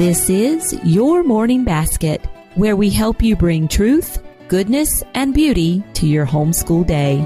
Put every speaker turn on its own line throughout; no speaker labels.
This is Your Morning Basket, where we help you bring truth, goodness, and beauty to your homeschool day.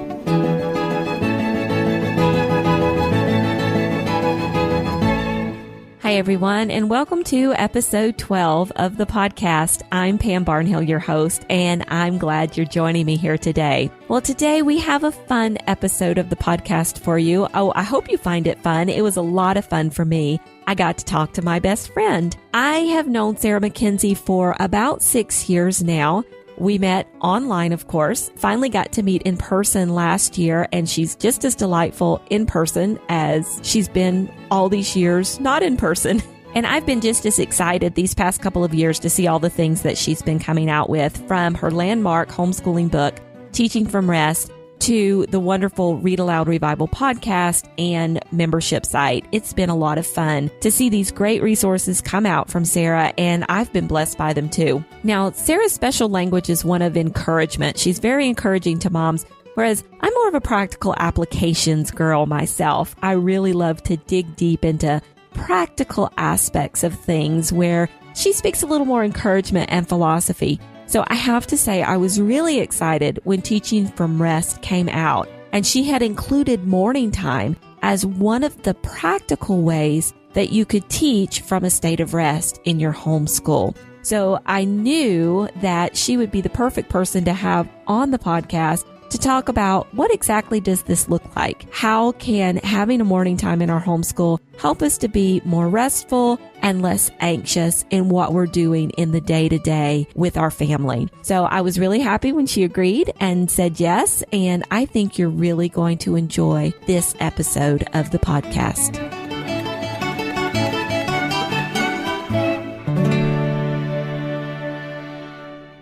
Hi, everyone, and welcome to episode 12 of the podcast. I'm Pam Barnhill, your host, and I'm glad you're joining me here today. Well, today we have a fun episode of the podcast for you. Oh, I hope you find it fun. It was a lot of fun for me. I got to talk to my best friend. I have known Sarah Mackenzie for about 6 years now. We met online, of course, finally got to meet in person last year, and she's just as delightful in person as she's been all these years not in person. And I've been just as excited these past couple of years to see all the things that she's been coming out with, from her landmark homeschooling book, Teaching from Rest, to the wonderful Read-Aloud Revival podcast and membership site. It's been a lot of fun to see these great resources come out from Sarah, and I've been blessed by them too. Now, Sarah's special language is one of encouragement. She's very encouraging to moms, whereas I'm more of a practical applications girl myself. I really love to dig deep into practical aspects of things where she speaks a little more encouragement and philosophy. So I have to say, I was really excited when Teaching from Rest came out, and she had included morning time as one of the practical ways that you could teach from a state of rest in your homeschool. So I knew that she would be the perfect person to have on the podcast to talk about what exactly does this look like? How can having a morning time in our homeschool help us to be more restful and less anxious in what we're doing in the day-to-day with our family? So I was really happy when she agreed and said yes, and I think you're really going to enjoy this episode of the podcast.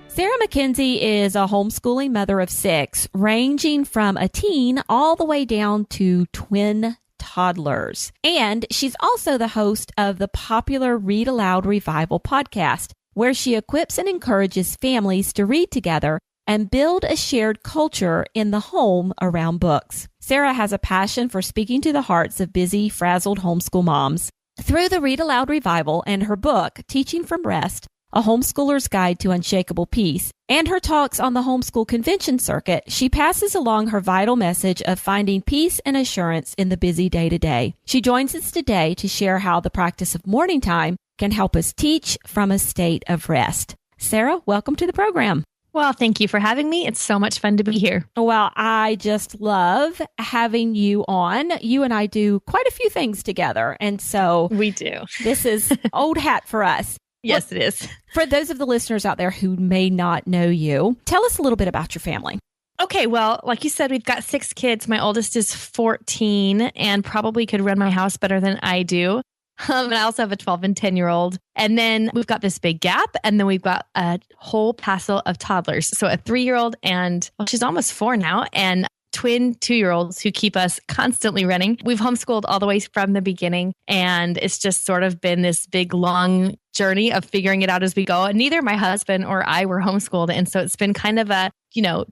Sarah Mackenzie is a homeschooling mother of 6, ranging from a teen all the way down to twin toddlers. And she's also the host of the popular Read-Aloud Revival podcast, where she equips and encourages families to read together and build a shared culture in the home around books. Sarah has a passion for speaking to the hearts of busy, frazzled homeschool moms. Through the Read-Aloud Revival and her book, Teaching from Rest, A Homeschooler's Guide to Unshakable Peace, and her talks on the homeschool convention circuit, she passes along her vital message of finding peace and assurance in the busy day-to-day. She joins us today to share how the practice of morning time can help us teach from a state of rest. Sarah, welcome to the program.
Well, thank you for having me. It's so much fun to be here.
Well, I just love having you on. You and I do quite a few things together, and so
we do.
This is old hat for us.
Yes, it is.
For those of the listeners out there who may not know you, tell us a little bit about your family.
Okay, well, like you said, we've got 6 kids. My oldest is 14 and probably could run my house better than I do. And I also have a 12 and 10-year-old. And then we've got this big gap. And then we've got a whole passel of toddlers. So a 3-year-old and, well, she's almost 4 now, and twin 2-year-olds who keep us constantly running. We've homeschooled all the way from the beginning, and it's just sort of been this big, long journey of figuring it out as we go. And neither my husband or I were homeschooled. And so it's been kind of a,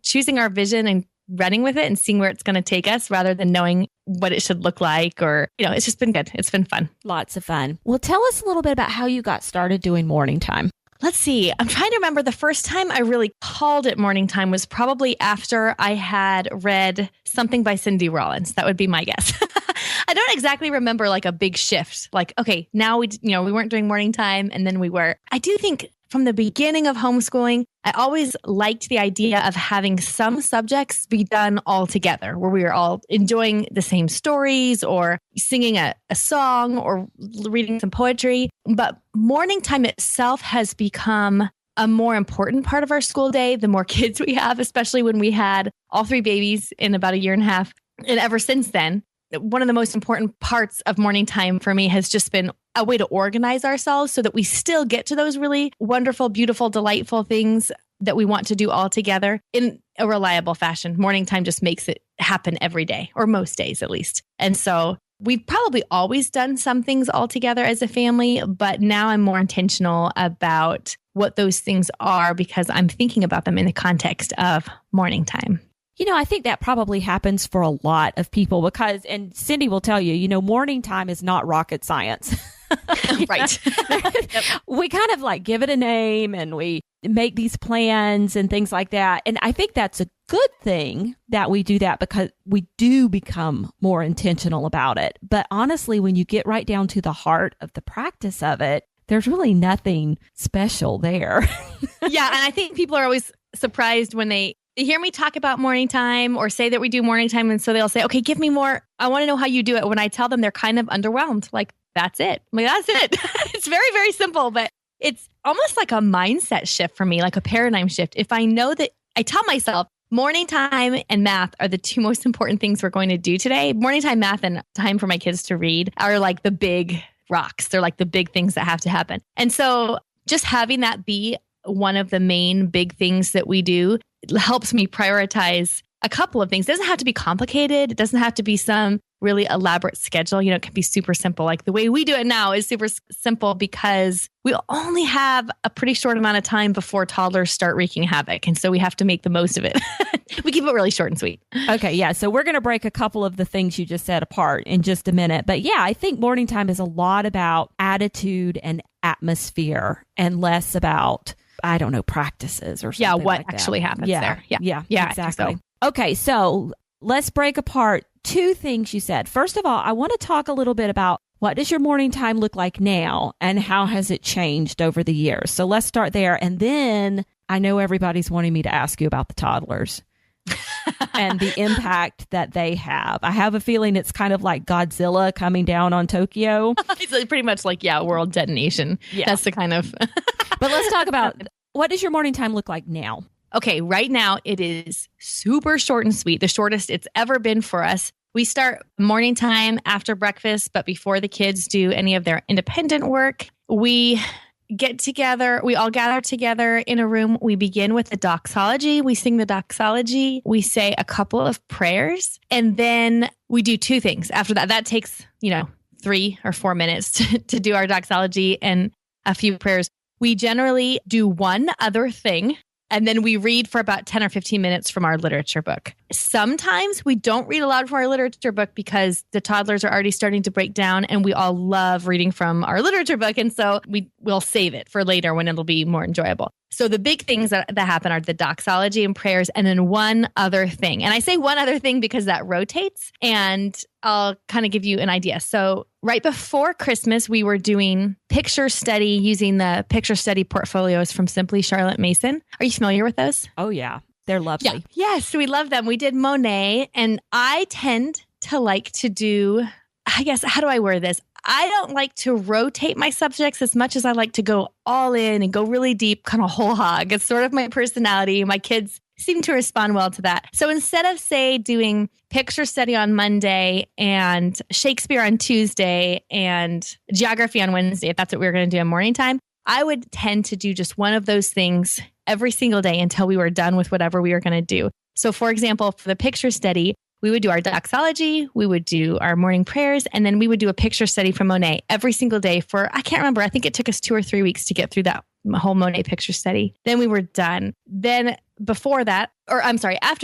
choosing our vision and running with it and seeing where it's going to take us rather than knowing what it should look like, or, it's just been good. It's been fun.
Lots of fun. Well, tell us a little bit about how you got started doing morning time.
Let's see. I'm trying to remember the first time I really called it morning time was probably after I had read something by Cindy Rollins. That would be my guess. I don't exactly remember like a big shift. Like, okay, now we weren't doing morning time and then we were. I do think from the beginning of homeschooling, I always liked the idea of having some subjects be done all together, where we were all enjoying the same stories or singing a song or reading some poetry. But morning time itself has become a more important part of our school day, the more kids we have, especially when we had all 3 babies in about a year and a half. And ever since then, one of the most important parts of morning time for me has just been a way to organize ourselves so that we still get to those really wonderful, beautiful, delightful things that we want to do all together in a reliable fashion. Morning time just makes it happen every day, or most days at least. And so we've probably always done some things all together as a family, but now I'm more intentional about what those things are because I'm thinking about them in the context of morning time.
I think that probably happens for a lot of people because, and Cindy will tell you, morning time is not rocket science.
Right.
We kind of like give it a name and we make these plans and things like that. And I think that's a good thing that we do that because we do become more intentional about it. But honestly, when you get right down to the heart of the practice of it, there's really nothing special there.
Yeah. And I think people are always surprised when they hear me talk about morning time or say that we do morning time. And so they'll say, okay, give me more. I want to know how you do it. When I tell them, they're kind of underwhelmed. Like, that's it. I'm like, that's it. It's very, very simple, but it's almost like a mindset shift for me, like a paradigm shift. If I know that I tell myself morning time and math are the two most important things we're going to do today. Morning time, math, and time for my kids to read are like the big rocks. They're like the big things that have to happen. And so just having that be one of the main big things that we do helps me prioritize a couple of things. It doesn't have to be complicated. It doesn't have to be some really elaborate schedule. You know, it can be super simple. Like the way we do it now is super simple because we only have a pretty short amount of time before toddlers start wreaking havoc. And so we have to make the most of it. We keep it really short and sweet.
Okay. Yeah. So we're going to break a couple of the things you just said apart in just a minute. But yeah, I think morning time is a lot about attitude and atmosphere and less about, I don't know, practices or something.
Yeah. What
like
actually happens there.
Yeah. Exactly.
So.
Okay. So let's break apart two things you said. First of all, I want to talk a little bit about what does your morning time look like now and how has it changed over the years? So let's start there. And then I know everybody's wanting me to ask you about the toddlers and the impact that they have. I have a feeling it's kind of like Godzilla coming down on Tokyo.
It's pretty much like, world detonation. Yeah. That's the kind of...
But let's talk about what does your morning time look like now?
Okay, right now it is super short and sweet, the shortest it's ever been for us. We start morning time after breakfast, but before the kids do any of their independent work. We get together, we all gather together in a room. We begin with the doxology. We sing the doxology. We say a couple of prayers, and then we do two things. After that, that takes, 3 or 4 minutes to do our doxology and a few prayers. We generally do one other thing. And then we read for about 10 or 15 minutes from our literature book. Sometimes we don't read aloud from our literature book because the toddlers are already starting to break down and we all love reading from our literature book. And so we'll save it for later when it'll be more enjoyable. So the big things that happen are the doxology and prayers and then one other thing. And I say one other thing because that rotates and I'll kind of give you an idea. So right before Christmas, we were doing picture study using the picture study portfolios from Simply Charlotte Mason. Are you familiar with those?
Oh, yeah. They're lovely.
Yeah. Yes, we love them. We did Monet and I tend to like to do, I guess, how do I word this? I don't like to rotate my subjects as much as I like to go all in and go really deep, kind of whole hog. It's sort of my personality. My kids seem to respond well to that. So instead of, say, doing picture study on Monday and Shakespeare on Tuesday and geography on Wednesday, if that's what we were going to do in morning time, I would tend to do just one of those things every single day until we were done with whatever we were going to do. So for example, for the picture study, we would do our doxology, we would do our morning prayers, and then we would do a picture study from Monet every single day for, I can't remember, I think it took us 2 or 3 weeks to get through that whole Monet picture study. Then we were done. Then after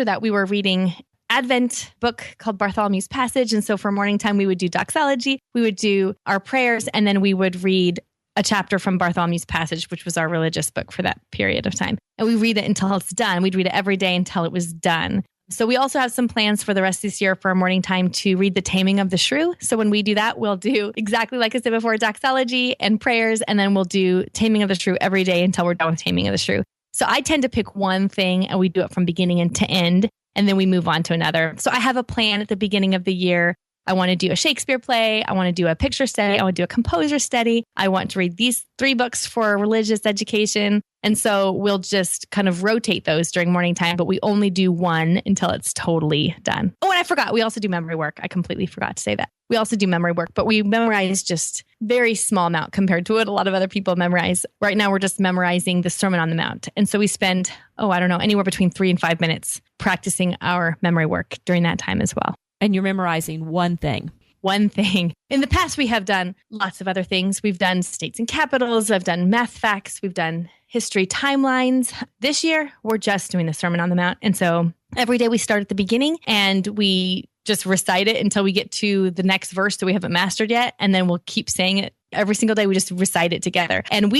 that, we were reading Advent book called Bartholomew's Passage. And so for morning time, we would do doxology, we would do our prayers, and then we would read a chapter from Bartholomew's Passage, which was our religious book for that period of time. And we read it until it's done. We'd read it every day until it was done. So we also have some plans for the rest of this year for our morning time to read The Taming of the Shrew. So when we do that, we'll do exactly like I said before, doxology and prayers, and then we'll do Taming of the Shrew every day until we're done with Taming of the Shrew. So I tend to pick one thing and we do it from beginning and to end, and then we move on to another. So I have a plan at the beginning of the year. I want to do a Shakespeare play. I want to do a picture study. I want to do a composer study. I want to read these 3 books for religious education. And so we'll just kind of rotate those during morning time, but we only do one until it's totally done. Oh, and I forgot, we also do memory work. I completely forgot to say that. We also do memory work, but we memorize just very small amount compared to what a lot of other people memorize. Right now, we're just memorizing the Sermon on the Mount. And so we spend, anywhere between 3 and 5 minutes practicing our memory work during that time as well.
And you're memorizing one thing.
One thing. In the past, we have done lots of other things. We've done states and capitals. I've done math facts. We've done history timelines. This year, we're just doing the Sermon on the Mount. And so every day we start at the beginning and we just recite it until we get to the next verse that we haven't mastered yet. And then we'll keep saying it every single day. We just recite it together. And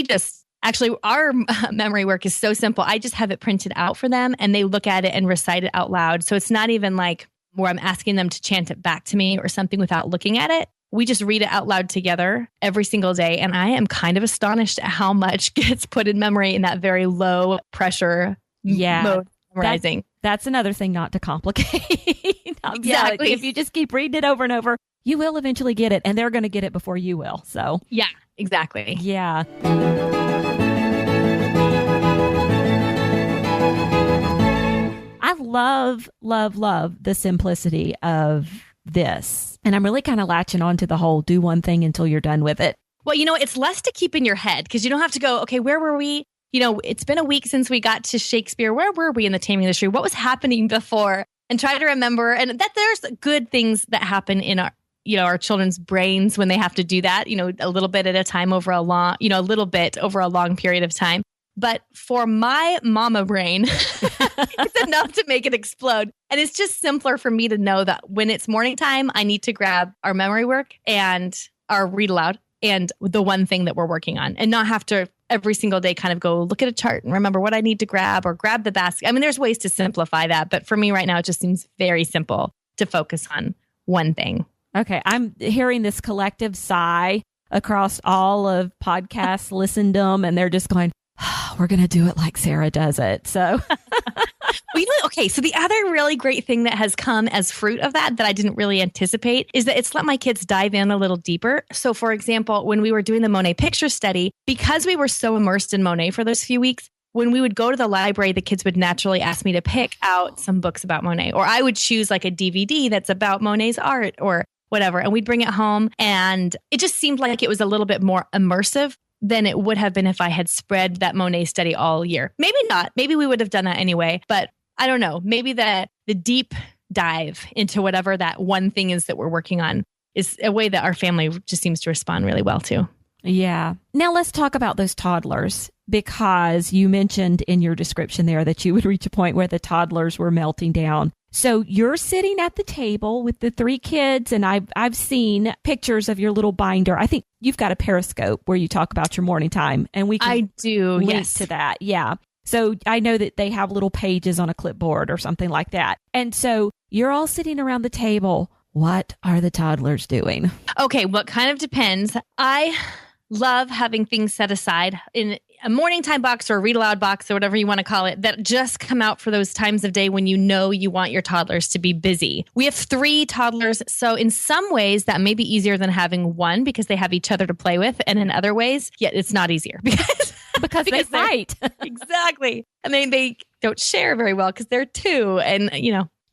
actually, our memory work is so simple. I just have it printed out for them and they look at it and recite it out loud. So it's not even like where I'm asking them to chant it back to me or something without looking at it. We just read it out loud together every single day. And I am kind of astonished at how much gets put in memory in that very low pressure mode memorizing.
That's another thing not to complicate.
Exactly.
If you just keep reading it over and over, you will eventually get it, and they're going to get it before you will. So
yeah, exactly.
Yeah. I love, love, love the simplicity of this. And I'm really kind of latching on to the whole do one thing until you're done with it.
Well, it's less to keep in your head because you don't have to go, okay, where were we? It's been a week since we got to Shakespeare. Where were we in the taming industry? What was happening before? And try to remember. And that there's good things that happen in our children's brains when they have to do that, a little bit at a time over a long period of time. But for my mama brain, it's enough to make it explode. And it's just simpler for me to know that when it's morning time, I need to grab our memory work and our read aloud and the one thing that we're working on and not have to every single day kind of go look at a chart and remember what I need to grab or grab the basket. I mean, there's ways to simplify that. But for me right now, it just seems very simple to focus on one thing.
Okay. I'm hearing this collective sigh across all of podcast listendom, and they're just going, we're going to do it like Sarah does it. So,
okay. So the other really great thing that has come as fruit of that I didn't really anticipate is that it's let my kids dive in a little deeper. So for example, when we were doing the Monet picture study, because we were so immersed in Monet for those few weeks, when we would go to the library, the kids would naturally ask me to pick out some books about Monet, or I would choose like a DVD that's about Monet's art or whatever. And we'd bring it home. And it just seemed like it was a little bit more immersive than it would have been if I had spread that Monet study all year. Maybe not. Maybe we would have done that anyway. But I don't know. Maybe the deep dive into whatever that one thing is that we're working on is a way that our family just seems to respond really well to.
Yeah. Now let's talk about those toddlers, because you mentioned in your description there that you would reach a point where the toddlers were melting down. So you're sitting at the table with the 3 kids, and I've seen pictures of your little binder. I think you've got a Periscope where you talk about your morning time, and we can link to that. Yeah. So I know that they have little pages on a clipboard or something like that. And so you're all sitting around the table. What are the toddlers doing?
Okay, well, it kind of depends. I love having things set aside in a morning time box or a read aloud box or whatever you want to call it that just come out for those times of day when you want your toddlers to be busy. We have 3 toddlers. So in some ways that may be easier than having one because they have each other to play with. And in other ways, yet it's not easier because
they fight.
Exactly. And they don't share very well because they're 2 and,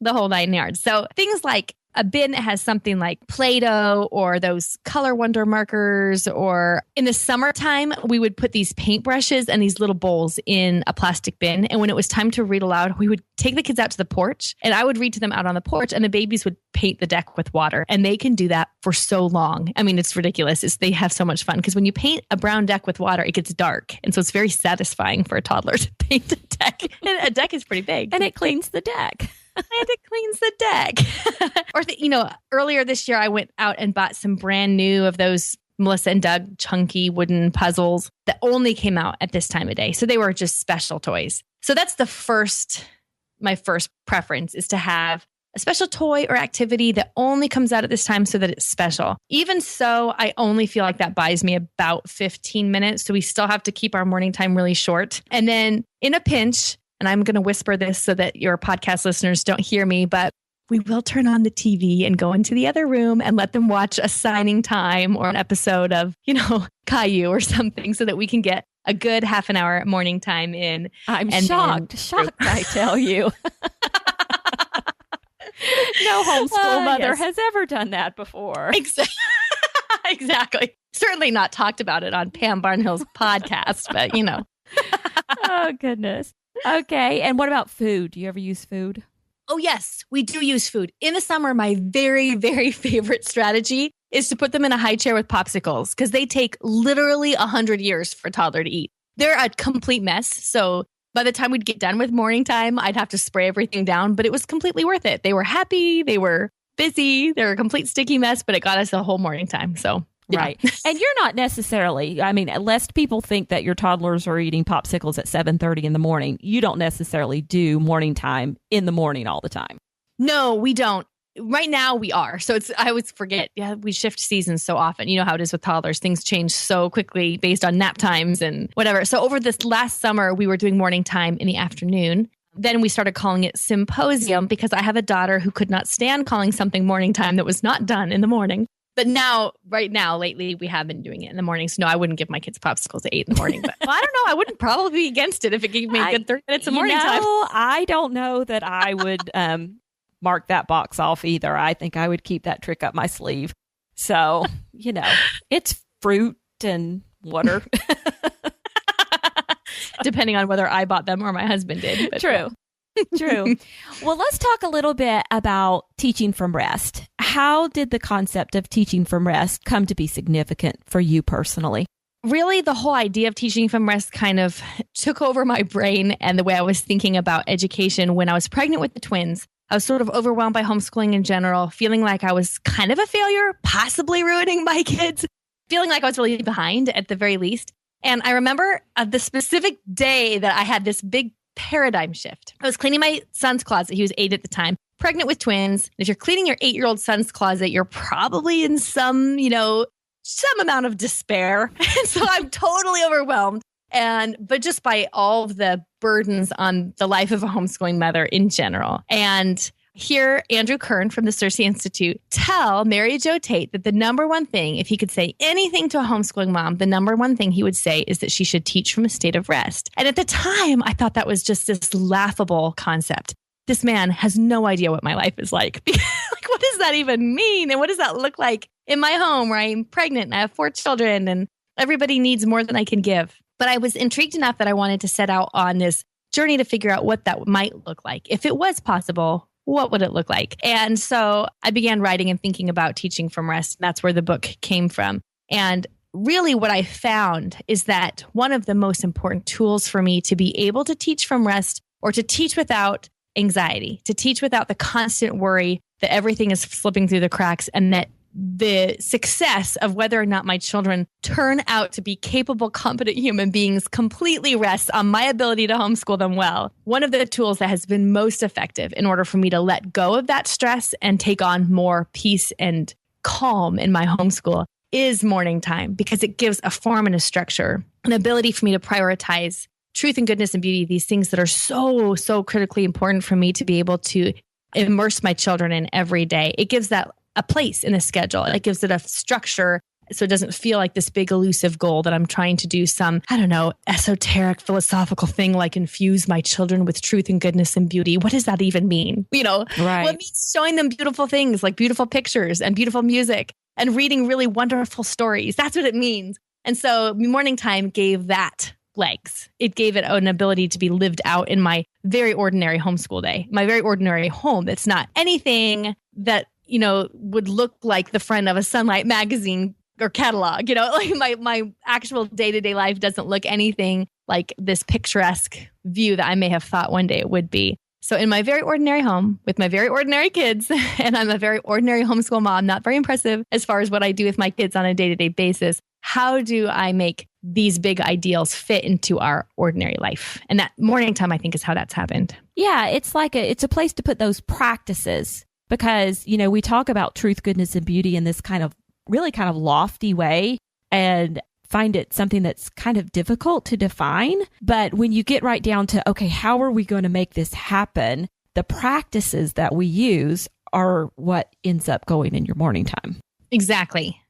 the whole 9 yards. So things like a bin that has something like Play-Doh or those color wonder markers, or in the summertime, we would put these paintbrushes and these little bowls in a plastic bin. And when it was time to read aloud, we would take the kids out to the porch and I would read to them out on the porch, and the babies would paint the deck with water. And they can do that for so long. I mean, it's ridiculous. They have so much fun because when you paint a brown deck with water, it gets dark. And so it's very satisfying for a toddler to paint a deck. And a deck is pretty big.
And it cleans the deck.
And it cleans the deck. Or, earlier this year, I went out and bought some brand new of those Melissa and Doug chunky wooden puzzles that only came out at this time of day. So they were just special toys. So that's my first preference is to have a special toy or activity that only comes out at this time so that it's special. Even so, I only feel like that buys me about 15 minutes. So we still have to keep our morning time really short. And then in a pinch, and I'm going to whisper this so that your podcast listeners don't hear me, but we will turn on the TV and go into the other room and let them watch a signing time or an episode of, Caillou or something so that we can get a good half an hour morning time in.
I'm shocked, I tell you. No homeschool mother has ever done that before.
Exactly. Certainly not talked about it on Pam Barnhill's podcast, but
Oh, goodness. Okay. And what about food? Do you ever use food?
Oh, yes, we do use food. In the summer, my very, very favorite strategy is to put them in a high chair with popsicles because they take literally 100 years for a toddler to eat. They're a complete mess. So by the time we'd get done with morning time, I'd have to spray everything down, but it was completely worth it. They were happy. They were busy. They're a complete sticky mess, but it got us a whole morning time. So, yeah.
Right. And you're not necessarily, I mean, lest people think that your toddlers are eating popsicles at 7:30 in the morning, you don't necessarily do morning time in the morning all the time.
No, we don't. Right now we are. So I always forget. Yeah, we shift seasons so often. You know how it is with toddlers. Things change so quickly based on nap times and whatever. So over this last summer, we were doing morning time in the afternoon. Then we started calling it symposium because I have a daughter who could not stand calling something morning time that was not done in the morning. But right now, lately, we have been doing it in the morning. So no, I wouldn't give my kids popsicles at 8 in the morning. But well, I don't know. I wouldn't probably be against it if it gave me a good 30 minutes of morning time.
I don't know that I would mark that box off either. I think I would keep that trick up my sleeve. So, it's fruit and water.
Depending on whether I bought them or my husband did. But
True. True. Well, let's talk a little bit about teaching from rest. How did the concept of teaching from rest come to be significant for you personally?
Really, the whole idea of teaching from rest kind of took over my brain and the way I was thinking about education when I was pregnant with the twins. I was sort of overwhelmed by homeschooling in general, feeling like I was kind of a failure, possibly ruining my kids, feeling like I was really behind at the very least. And I remember the specific day that I had this big paradigm shift. I was cleaning my son's closet. He was 8 at the time, pregnant with twins. If you're cleaning your 8-year-old son's closet, you're probably in some amount of despair. And so I'm totally overwhelmed. But just by all of the burdens on the life of a homeschooling mother in general. And hear Andrew Kern from the Circe Institute tell Mary Jo Tate that the number one thing, if he could say anything to a homeschooling mom, the number one thing he would say is that she should teach from a state of rest. And at the time, I thought that was just this laughable concept. This man has no idea what my life is like. Like, what does that even mean? And what does that look like in my home where I'm pregnant and I have 4 children and everybody needs more than I can give? But I was intrigued enough that I wanted to set out on this journey to figure out what that might look like. If it was possible, what would it look like? And so I began writing and thinking about teaching from rest. That's where the book came from. And really what I found is that one of the most important tools for me to be able to teach from rest or to teach without anxiety, to teach without the constant worry that everything is slipping through the cracks and that the success of whether or not my children turn out to be capable, competent human beings completely rests on my ability to homeschool them well. One of the tools that has been most effective in order for me to let go of that stress and take on more peace and calm in my homeschool is morning time, because it gives a form and a structure, an ability for me to prioritize truth and goodness and beauty, these things that are so, so critically important for me to be able to immerse my children in every day. It gives that a place in a schedule. It gives it a structure so it doesn't feel like this big elusive goal that I'm trying to do some, esoteric philosophical thing like infuse my children with truth and goodness and beauty. What does that even mean?
Right.
Well, it means showing them beautiful things like beautiful pictures and beautiful music and reading really wonderful stories. That's what it means. And so morning time gave that legs. It gave it an ability to be lived out in my very ordinary homeschool day, my very ordinary home. It's not anything that would look like the front of a Sunlight magazine or catalog. Like my actual day-to-day life doesn't look anything like this picturesque view that I may have thought one day it would be. So in my very ordinary home with my very ordinary kids, and I'm a very ordinary homeschool mom, not very impressive as far as what I do with my kids on a day-to-day basis, how do I make these big ideals fit into our ordinary life? And that morning time, I think, is how that's happened.
Yeah, it's like it's a place to put those practices. Because, we talk about truth, goodness, and beauty in this kind of lofty way and find it something that's kind of difficult to define. But when you get right down to, okay, how are we going to make this happen? The practices that we use are what ends up going in your morning time.
Exactly.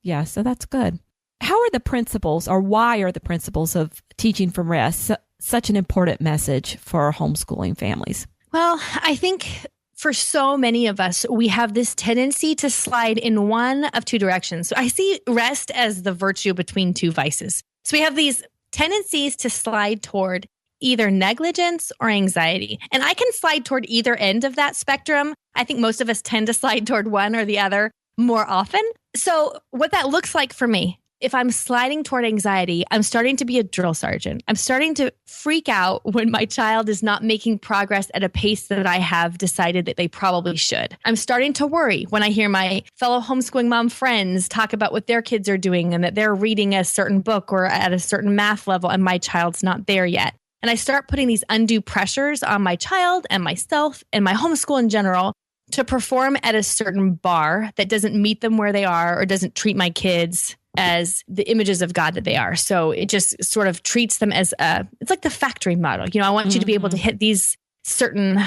Yeah, so that's good. How are the principles, or why are the principles of teaching from rest such an important message for homeschooling families? Well,
I think for so many of us, we have this tendency to slide in one of two directions. So I see rest as the virtue between two vices. So we have these tendencies to slide toward either negligence or anxiety. And I can slide toward either end of that spectrum. I think most of us tend to slide toward one or the other more often. So what that looks like for me if I'm sliding toward anxiety, I'm starting to be a drill sergeant. I'm starting to freak out when my child is not making progress at a pace that I have decided that they probably should. I'm starting to worry when I hear my fellow homeschooling mom friends talk about what their kids are doing and that they're reading a certain book or at a certain math level and my child's not there yet. And I start putting these undue pressures on my child and myself and my homeschool in general to perform at a certain bar that doesn't meet them where they are or doesn't treat my kids as the images of God that they are. So it just sort of treats them as it's like the factory model. I want you to be able to hit these certain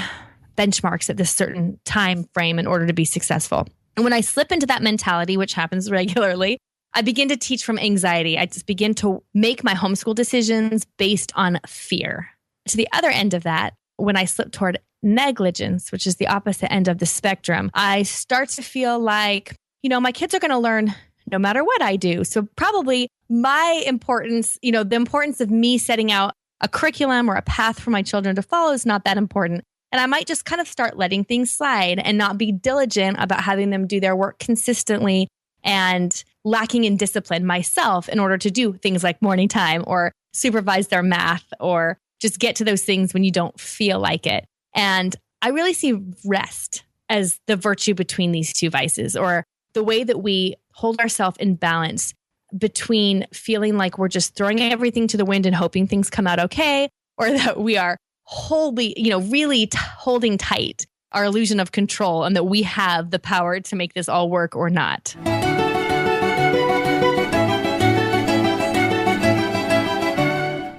benchmarks at this certain time frame in order to be successful. And when I slip into that mentality, which happens regularly, I begin to teach from anxiety. I just begin to make my homeschool decisions based on fear. To the other end of that, when I slip toward negligence, which is the opposite end of the spectrum, I start to feel like, my kids are going to learn no matter what I do. So probably my importance, the importance of me setting out a curriculum or a path for my children to follow is not that important. And I might just kind of start letting things slide and not be diligent about having them do their work consistently and lacking in discipline myself in order to do things like morning time or supervise their math or just get to those things when you don't feel like it. And I really see rest as the virtue between these two vices, or the way that we hold ourselves in balance between feeling like we're just throwing everything to the wind and hoping things come out okay, or that we are really holding tight our illusion of control and that we have the power to make this all work or not.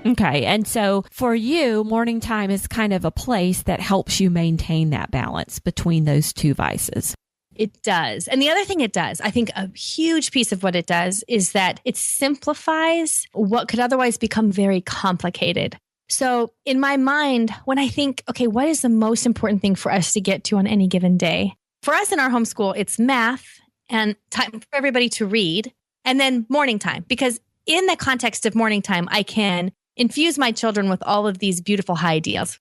Okay. And so for you, morning time is kind of a place that helps you maintain that balance between those two vices.
It does. And the other thing it does, I think a huge piece of what it does is that it simplifies what could otherwise become very complicated. So in my mind, when I think, okay, what is the most important thing for us to get to on any given day? For us in our homeschool, it's math and time for everybody to read, and then morning time. Because in the context of morning time, I can infuse my children with all of these beautiful high ideals.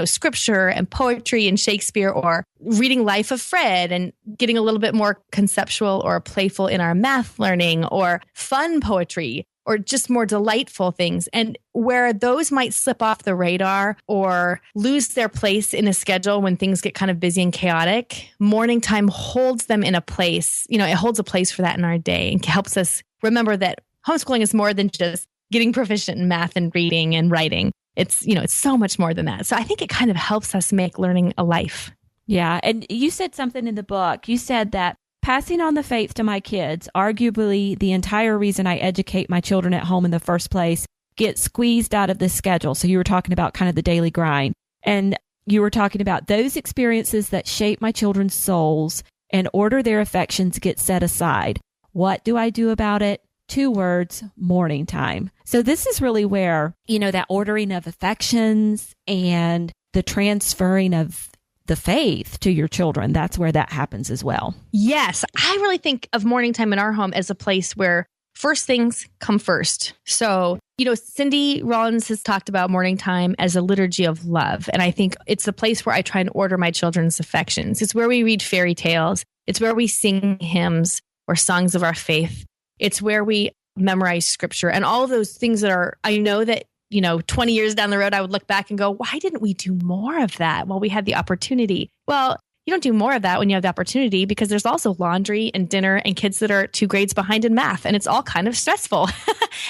Scripture and poetry and Shakespeare, or reading Life of Fred and getting a little bit more conceptual or playful in our math learning, or fun poetry, or just more delightful things. And where those might slip off the radar or lose their place in a schedule when things get kind of busy and chaotic, morning time holds them in a place, it holds a place for that in our day and helps us remember that homeschooling is more than just getting proficient in math and reading and writing. It's so much more than that. So I think it kind of helps us make learning a life.
Yeah. And you said something in the book. You said that passing on the faith to my kids, arguably the entire reason I educate my children at home in the first place, gets squeezed out of this schedule. So you were talking about kind of the daily grind. And you were talking about those experiences that shape my children's souls and order their affections get set aside. What do I do about it? 2 words, morning time. So this is really where, that ordering of affections and the transferring of the faith to your children, that's where that happens as well.
Yes. I really think of morning time in our home as a place where first things come first. So, Cindy Rollins has talked about morning time as a liturgy of love. And I think it's a place where I try and order my children's affections. It's where we read fairy tales. It's where we sing hymns or songs of our faith. It's where we memorize scripture and all of those things that are, I know that, 20 years down the road, I would look back and go, why didn't we do more of that while we had the opportunity? Well, you don't do more of that when you have the opportunity, because there's also laundry and dinner and kids that are 2 grades behind in math, and it's all kind of stressful.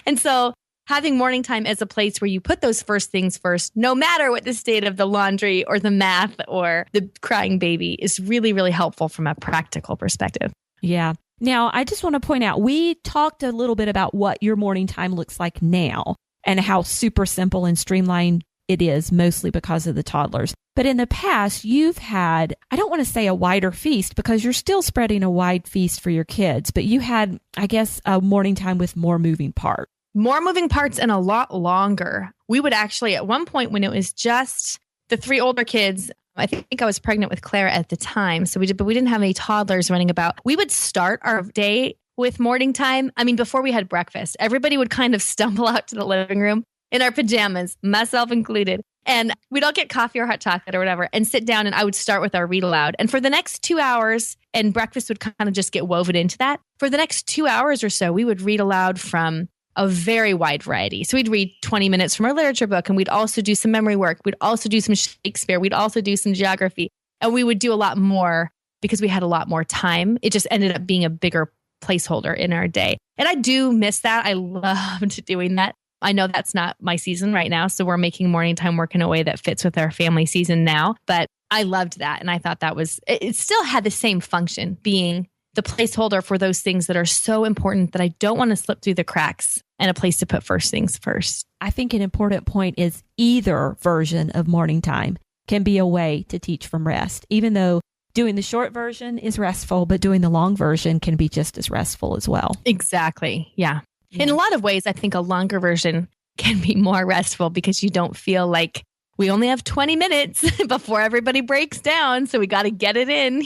And so having morning time as a place where you put those first things first, no matter what the state of the laundry or the math or the crying baby, is really, really helpful from a practical perspective.
Yeah. Now, I just want to point out, we talked a little bit about what your morning time looks like now and how super simple and streamlined it is, mostly because of the toddlers. But in the past, you've had, I don't want to say a wider feast because you're still spreading a wide feast for your kids, but you had, I guess, a morning time with more moving parts.
More moving parts and a lot longer. We would actually, at one point when it was just the 3 older kids, I think I was pregnant with Claire at the time. So we didn't have any toddlers running about. We would start our day with morning time. I mean, before we had breakfast, everybody would kind of stumble out to the living room in our pajamas, myself included. And we'd all get coffee or hot chocolate or whatever and sit down, and I would start with our read aloud. And for the next 2 hours, and breakfast would kind of just get woven into that. For the next 2 hours or so, we would read aloud from a very wide variety. So we'd read 20 minutes from our literature book, and we'd also do some memory work. We'd also do some Shakespeare. We'd also do some geography. And we would do a lot more because we had a lot more time. It just ended up being a bigger placeholder in our day. And I do miss that. I loved doing that. I know that's not my season right now. So we're making morning time work in a way that fits with our family season now. But I loved that. And I thought that it still had the same function, being the placeholder for those things that are so important that I don't want to slip through the cracks, and a place to put first things first.
I think an important point is either version of morning time can be a way to teach from rest, even though doing the short version is restful, but doing the long version can be just as restful as well.
Exactly. Yeah. In a lot of ways, I think a longer version can be more restful because you don't feel like we only have 20 minutes before everybody breaks down. So we got to get it in,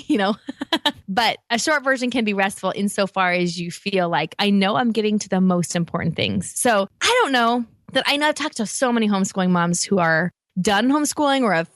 But a short version can be restful insofar as you feel like, I know I'm getting to the most important things. So I don't know that I've talked to so many homeschooling moms who are done homeschooling or have,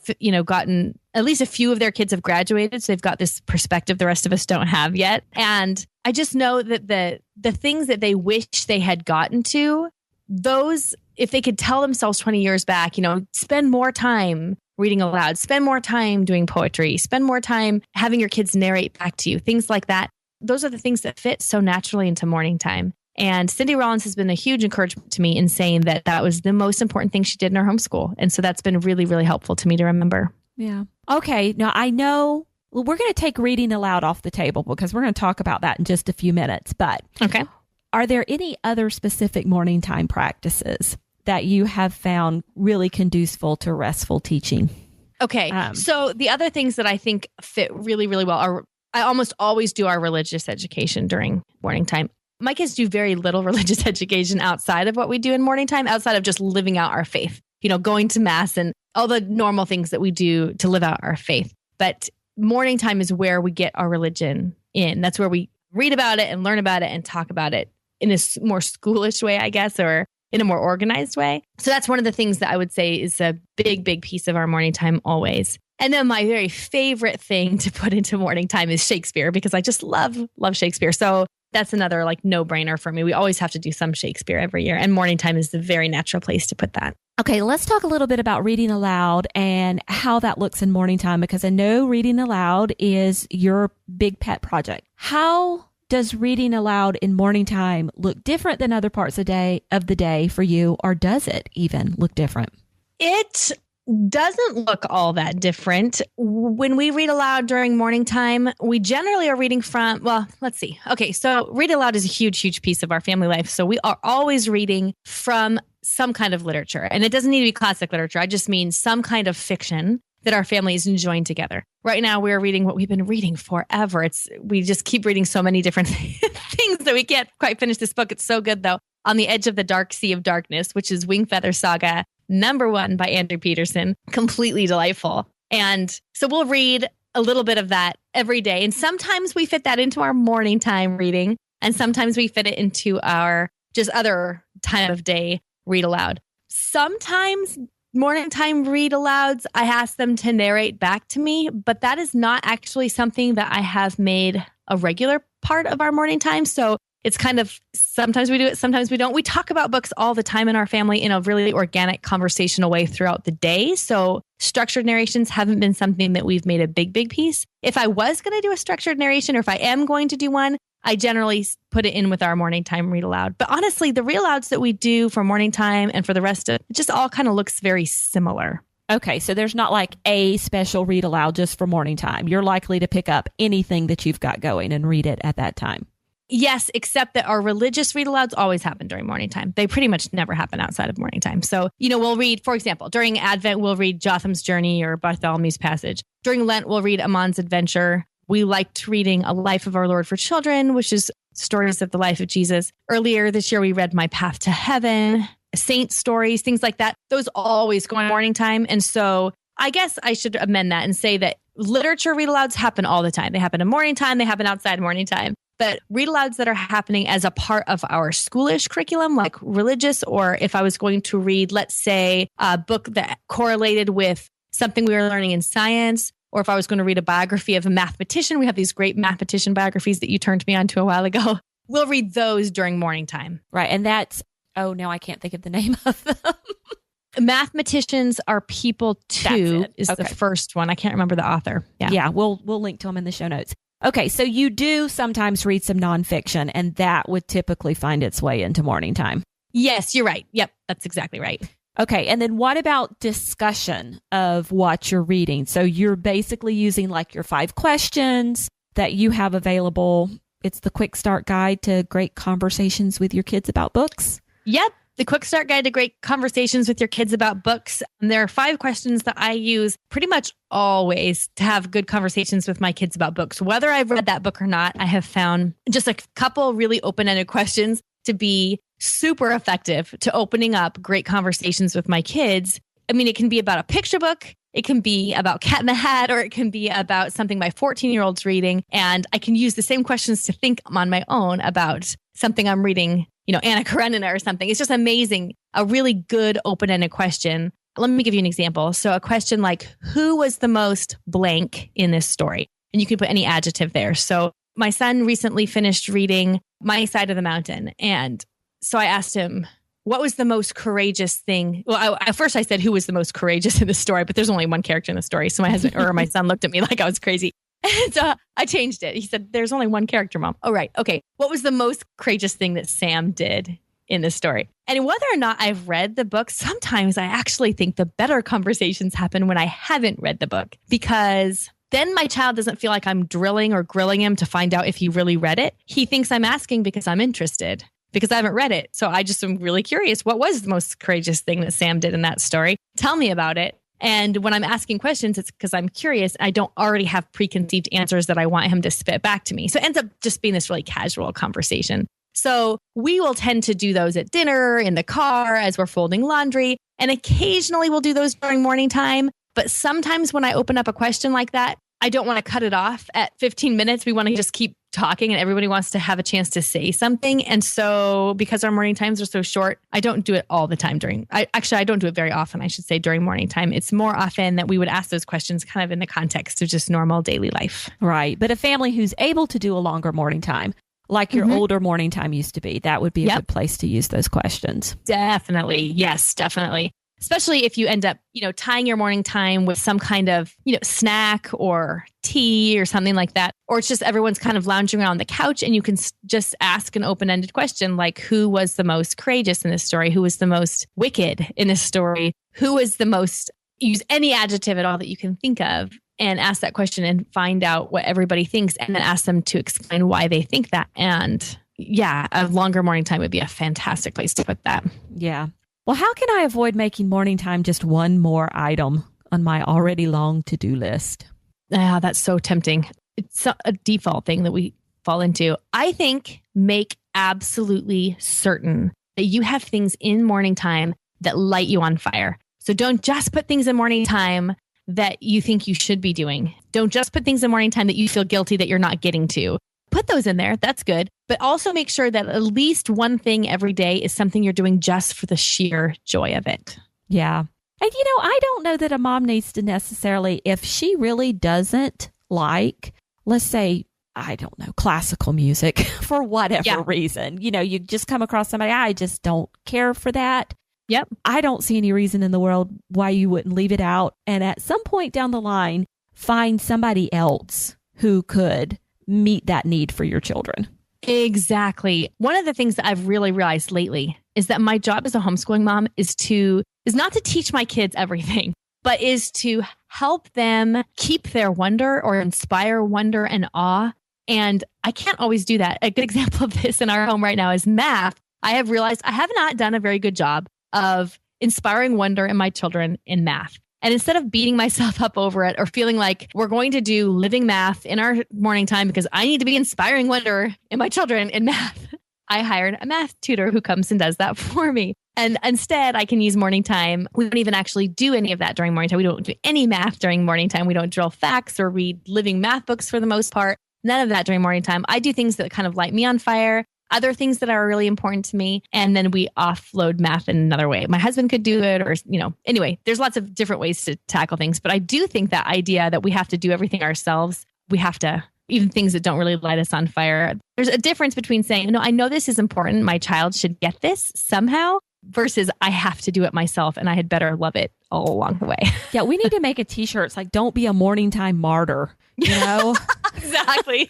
gotten at least a few of their kids have graduated. So they've got this perspective the rest of us don't have yet. And I just know that the things that they wish they had gotten to, those, if they could tell themselves 20 years back, spend more time reading aloud, spend more time doing poetry, spend more time having your kids narrate back to you, things like that. Those are the things that fit so naturally into morning time. And Cindy Rollins has been a huge encouragement to me in saying that was the most important thing she did in her homeschool. And so that's been really, really helpful to me to remember.
Yeah. Okay. Now I know we're going to take reading aloud off the table because we're going to talk about that in just a few minutes. But
okay.
Are there any other specific morning time practices that you have found really conducive to restful teaching?
Okay. So the other things that I think fit really, really well are, I almost always do our religious education during morning time. My kids do very little religious education outside of what we do in morning time, outside of just living out our faith, going to mass and all the normal things that we do to live out our faith. But morning time is where we get our religion in. That's where we read about it and learn about it and talk about it in a more schoolish way, I guess, or in a more organized way. So that's one of the things that I would say is a big, big piece of our morning time always. And then my very favorite thing to put into morning time is Shakespeare, because I just love Shakespeare. So that's another no-brainer for me. We always have to do some Shakespeare every year, and morning time is the very natural place to put that.
Okay, let's talk a little bit about reading aloud and how that looks in morning time, because I know reading aloud is your big pet project. How does reading aloud in morning time look different than other parts of the day for you, or does it even look different?
It doesn't look all that different. When we read aloud during morning time, we generally are reading from, let's see. Okay, so read aloud is a huge, huge piece of our family life. So we are always reading from some kind of literature. And it doesn't need to be classic literature. I just mean some kind of fiction that our family is enjoying together. Right now, we're reading what we've been reading forever. We just keep reading so many different things that we can't quite finish this book. It's so good, though. On the Edge of the Dark Sea of Darkness, which is Wingfeather Saga #1 by Andrew Peterson. Completely delightful. And so we'll read a little bit of that every day. And sometimes we fit that into our morning time reading. And sometimes we fit it into our just other time of day read aloud. Sometimes morning time read alouds, I ask them to narrate back to me, but that is not actually something that I have made a regular part of our morning time. So it's kind of, sometimes we do it, sometimes we don't. We talk about books all the time in our family in a really organic conversational way throughout the day. So structured narrations haven't been something that we've made a big, big piece. If I was going to do a structured narration, or if I am going to do one, I generally put it in with our morning time read aloud. But honestly, the read alouds that we do for morning time and for the rest of it just all kind of looks very similar.
Okay, so there's not like a special read aloud just for morning time. You're likely to pick up anything that you've got going and read it at that time.
Yes, except that our religious read alouds always happen during morning time. They pretty much never happen outside of morning time. So, we'll read, for example, during Advent, we'll read Jotham's Journey or Bartholomew's Passage. During Lent, we'll read Amon's Adventure. We liked reading A Life of Our Lord for Children, which is stories of the life of Jesus. Earlier this year, we read My Path to Heaven, saint stories, things like that. Those always go in morning time. And so I guess I should amend that and say that literature read alouds happen all the time. They happen in morning time. They happen outside morning time. but read alouds that are happening as a part of our schoolish curriculum, like religious, or if I was going to read, let's say, a book that correlated with something we were learning in science, or if I was going to read a biography of a mathematician, we have these great mathematician biographies that you turned me on to a while ago. We'll read those during morning time.
Right. And that's, oh, no, I can't think of the name of them.
Mathematicians Are People Too is the first one. I can't remember the author.
Yeah, we'll link to them in the show notes. Okay, so you do sometimes read some nonfiction, and that would typically find its way into morning time.
Yes, you're right. Yep, that's exactly right.
Okay, and then what about discussion of what you're reading? So you're basically using like your 5 questions that you have available. It's the quick start guide to great conversations with your kids about books.
Yep. The quick start guide to great conversations with your kids about books. And there are 5 questions that I use pretty much always to have good conversations with my kids about books. Whether I've read that book or not, I have found just a couple really open-ended questions to be super effective to opening up great conversations with my kids. I mean, it can be about a picture book. It can be about Cat in the Hat, or it can be about something my 14-year-old's reading. And I can use the same questions to think on my own about something I'm reading, Anna Karenina or something. It's just amazing. A really good open-ended question. Let me give you an example. So a question like, who was the most blank in this story? And you can put any adjective there. So my son recently finished reading My Side of the Mountain. And so I asked him, what was the most courageous thing? Well, at first I said, who was the most courageous in the story? But there's only one character in the story. So my husband or my son looked at me like I was crazy. And so I changed it. He said, there's only one character, Mom. Oh, right. Okay. What was the most courageous thing that Sam did in the story? And whether or not I've read the book, sometimes I actually think the better conversations happen when I haven't read the book, because then my child doesn't feel like I'm drilling or grilling him to find out if he really read it. He thinks I'm asking because I'm interested, because I haven't read it. So I just am really curious. What was the most courageous thing that Sam did in that story? Tell me about it. And when I'm asking questions, it's because I'm curious. I don't already have preconceived answers that I want him to spit back to me. So it ends up just being this really casual conversation. So we will tend to do those at dinner, in the car, as we're folding laundry. And occasionally we'll do those during morning time. But sometimes when I open up a question like that, I don't want to cut it off at 15 minutes. We want to just keep talking, and everybody wants to have a chance to say something. And so because our morning times are so short, I don't do it all the time I don't do it very often, I should say, during morning time. It's more often that we would ask those questions kind of in the context of just normal daily life.
Right. But a family who's able to do a longer morning time, like your older morning time used to be, that would be a good place to use those questions.
Definitely. Yes, definitely. Especially if you end up, tying your morning time with some kind of, snack or tea or something like that. Or it's just everyone's kind of lounging around the couch, and you can just ask an open-ended question like, who was the most courageous in this story? Who was the most wicked in this story? Who was the most, use any adjective at all that you can think of, and ask that question and find out what everybody thinks, and then ask them to explain why they think that. And yeah, a longer morning time would be a fantastic place to put that.
Yeah. Well, how can I avoid making morning time just one more item on my already long to-do list?
That's so tempting. It's a default thing that we fall into. I think make absolutely certain that you have things in morning time that light you on fire. So don't just put things in morning time that you think you should be doing. Don't just put things in morning time that you feel guilty that you're not getting to. Put those in there. That's good. But also make sure that at least one thing every day is something you're doing just for the sheer joy of it.
Yeah. And, I don't know that a mom needs to necessarily, if she really doesn't like, let's say, I don't know, classical music for whatever reason, you just come across somebody, I just don't care for that.
Yep.
I don't see any reason in the world why you wouldn't leave it out. And at some point down the line, find somebody else who could meet that need for your children.
Exactly. One of the things that I've really realized lately is that my job as a homeschooling mom is not to teach my kids everything, but is to help them keep their wonder or inspire wonder and awe. And I can't always do that. A good example of this in our home right now is math. I have realized I have not done a very good job of inspiring wonder in my children in math. And instead of beating myself up over it or feeling like we're going to do living math in our morning time because I need to be inspiring wonder in my children in math, I hired a math tutor who comes and does that for me. And instead, I can use morning time. We don't even actually do any of that during morning time. We don't do any math during morning time. We don't drill facts or read living math books for the most part. None of that during morning time. I do things that kind of light me on fire, other things that are really important to me. And then we offload math in another way. My husband could do it or, anyway, there's lots of different ways to tackle things. But I do think that idea that we have to do everything ourselves, we have to, even things that don't really light us on fire. There's a difference between saying, I know this is important. My child should get this somehow versus I have to do it myself and I had better love it all along the way.
Yeah, we need to make a t-shirt. It's like, don't be a morning time martyr,
Exactly.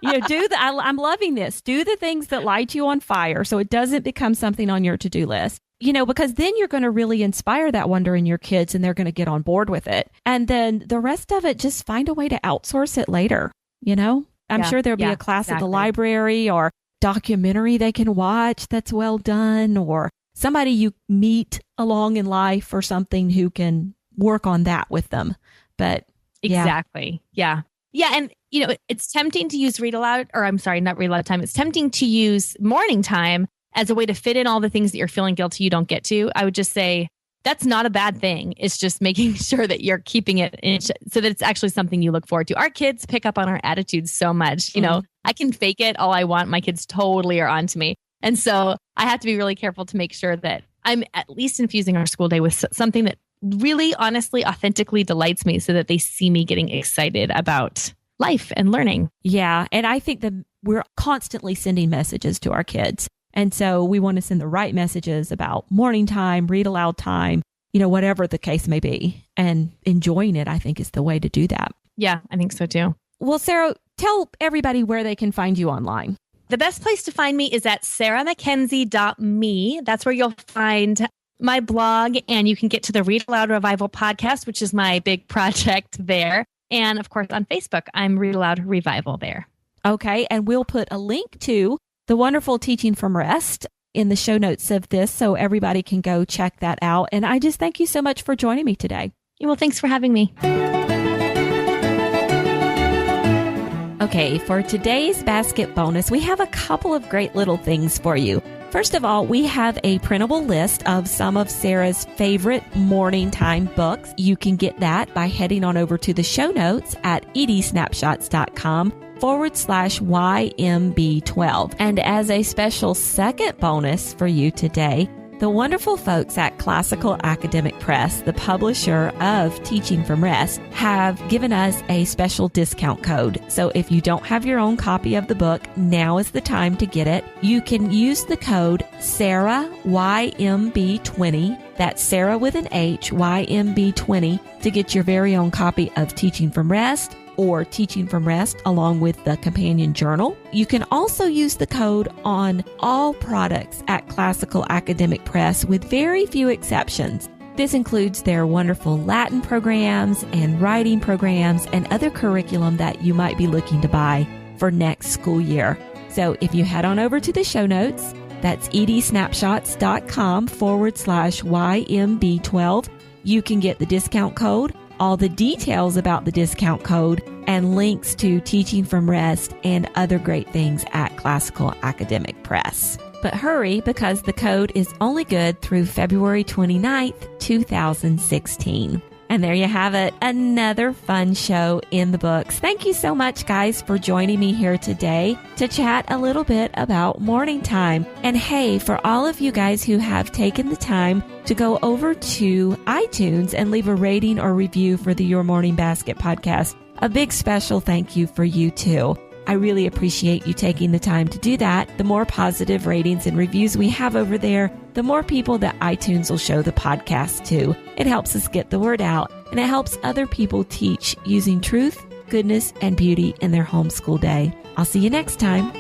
I'm loving this. Do the things that light you on fire so it doesn't become something on your to-do list. Because then you're going to really inspire that wonder in your kids and they're going to get on board with it. And then the rest of it, just find a way to outsource it later. I'm sure there'll be a class at the library or documentary they can watch that's well done, or somebody you meet along in life or something who can work on that with them. But
exactly. Yeah. And, it's tempting to use not read aloud time. It's tempting to use morning time as a way to fit in all the things that you're feeling guilty you don't get to. I would just say that's not a bad thing. It's just making sure that you're keeping it in so that it's actually something you look forward to. Our kids pick up on our attitudes so much. I can fake it all I want. My kids totally are onto me. And so I have to be really careful to make sure that I'm at least infusing our school day with something that really, honestly, authentically delights me so that they see me getting excited about life and learning.
Yeah. And I think that we're constantly sending messages to our kids. And so we want to send the right messages about morning time, read aloud time, whatever the case may be. And enjoying it, I think, is the way to do that.
Yeah, I think so too.
Well, Sarah, tell everybody where they can find you online.
The best place to find me is at sarahmackenzie.me. That's where you'll find my blog, and you can get to the Read-Aloud Revival podcast, which is my big project there. And of course, on Facebook, I'm Read-Aloud Revival there.
Okay, and we'll put a link to the wonderful Teaching from Rest in the show notes of this so everybody can go check that out. And I just thank you so much for joining me today.
Well, thanks for having me.
Okay, for today's basket bonus, we have a couple of great little things for you. First of all, we have a printable list of some of Sarah's favorite morning time books. You can get that by heading on over to the show notes at edsnapshots.com/YMB12. And as a special second bonus for you today, the wonderful folks at Classical Academic Press, the publisher of Teaching from Rest, have given us a special discount code. So if you don't have your own copy of the book, now is the time to get it. You can use the code SarahYMB20. That's Sarah with an H, YMB20, to get your very own copy of Teaching from Rest or Teaching from Rest along with the companion journal. You can also use the code on all products at Classical Academic Press with very few exceptions. This includes their wonderful Latin programs and writing programs and other curriculum that you might be looking to buy for next school year. So if you head on over to the show notes, that's edsnapshots.com/YMB12, you can get the discount code, all the details about the discount code, and links to Teaching from Rest and other great things at Classical Academic Press. But hurry, because the code is only good through February 29th, 2016. And there you have it, another fun show in the books. Thank you so much, guys, for joining me here today to chat a little bit about morning time. And hey, for all of you guys who have taken the time to go over to iTunes and leave a rating or review for the Your Morning Basket podcast, a big special thank you for you too. I really appreciate you taking the time to do that. The more positive ratings and reviews we have over there, the more people that iTunes will show the podcast to. It helps us get the word out, and it helps other people teach using truth, goodness, and beauty in their homeschool day. I'll see you next time.